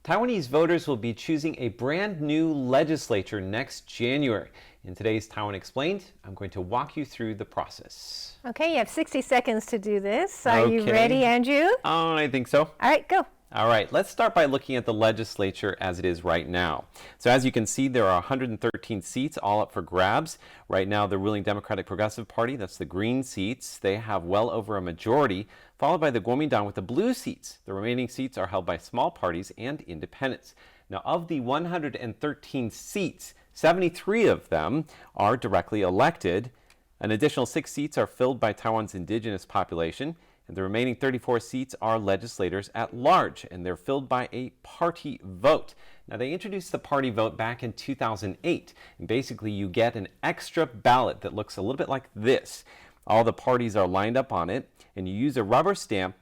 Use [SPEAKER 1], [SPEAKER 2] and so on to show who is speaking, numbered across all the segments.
[SPEAKER 1] Taiwanese voters will be choosing a brand new legislature next January. In today's Taiwan Explained, I'm going to walk you through the process.
[SPEAKER 2] Okay, you have 60 seconds to do this. Are you ready, Andrew?
[SPEAKER 1] I think so.
[SPEAKER 2] All right, go.
[SPEAKER 1] All right, let's start by looking at the legislature as it is right now. So as you can see, there are 113 seats all up for grabs. Right now, the ruling Democratic Progressive Party, that's the green seats, they have well over a majority, followed by the Kuomintang with the blue seats. The remaining seats are held by small parties and independents. Now, of the 113 seats, 73 of them are directly elected. An additional 6 seats are filled by Taiwan's indigenous population. And the remaining 34 seats are legislators-at-large, and they're filled by a party vote. Now, they introduced the party vote back in 2008, and basically you get an extra ballot that looks a little bit like this. All the parties are lined up on it, and you use a rubber stamp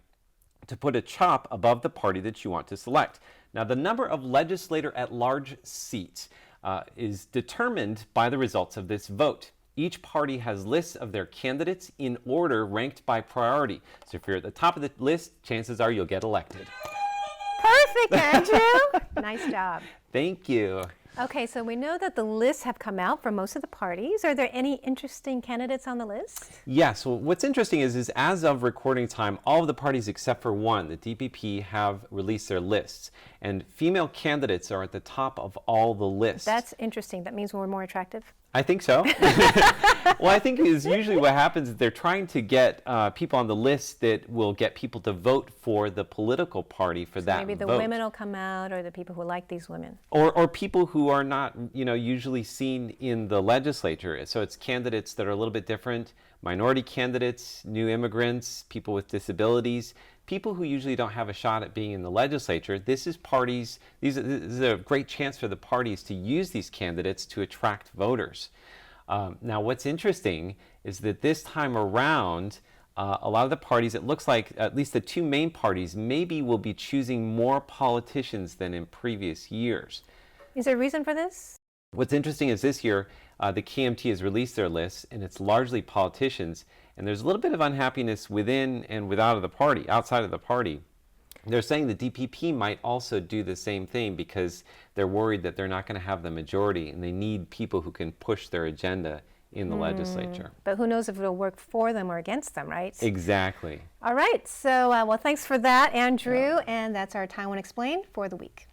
[SPEAKER 1] to put a chop above the party that you want to select. Now, the number of legislator-at-large seats is determined by the results of this vote. Each party has lists of their candidates in order ranked by priority. So if you're at the top of the list, chances are you'll get elected.
[SPEAKER 2] Perfect, Andrew. Nice job.
[SPEAKER 1] Thank you.
[SPEAKER 2] Okay, so we know that the lists have come out for most of the parties. Are there any interesting candidates on the list?
[SPEAKER 1] Yes. Well, what's interesting is as of recording time, all of the parties except for one, the DPP, have released their lists. And female candidates are at the top of all the lists.
[SPEAKER 2] That's interesting. That means we're more attractive?
[SPEAKER 1] I think so. Well, I think is usually what happens is they're trying to get people on the list that will get people to vote for the political party for that vote.
[SPEAKER 2] Maybe the women will come out, or the people who like these women.
[SPEAKER 1] Or people who are not, usually seen in the legislature. So it's candidates that are a little bit different, minority candidates, new immigrants, people with disabilities, people who usually don't have a shot at being in the legislature. This is a great chance for the parties to use these candidates to attract voters. Now, what's interesting is that this time around, a lot of the parties, it looks like at least the two main parties maybe will be choosing more politicians than in previous years.
[SPEAKER 2] Is there a reason for this?
[SPEAKER 1] What's interesting is this year, the KMT has released their lists, and it's largely politicians. And there's a little bit of unhappiness within and without of the party, outside of the party. They're saying the DPP might also do the same thing because they're worried that they're not going to have the majority, and they need people who can push their agenda in the legislature.
[SPEAKER 2] But who knows if it'll work for them or against them, right?
[SPEAKER 1] Exactly.
[SPEAKER 2] All right. So, well, thanks for that, Andrew. And that's our Taiwan Explained for the week.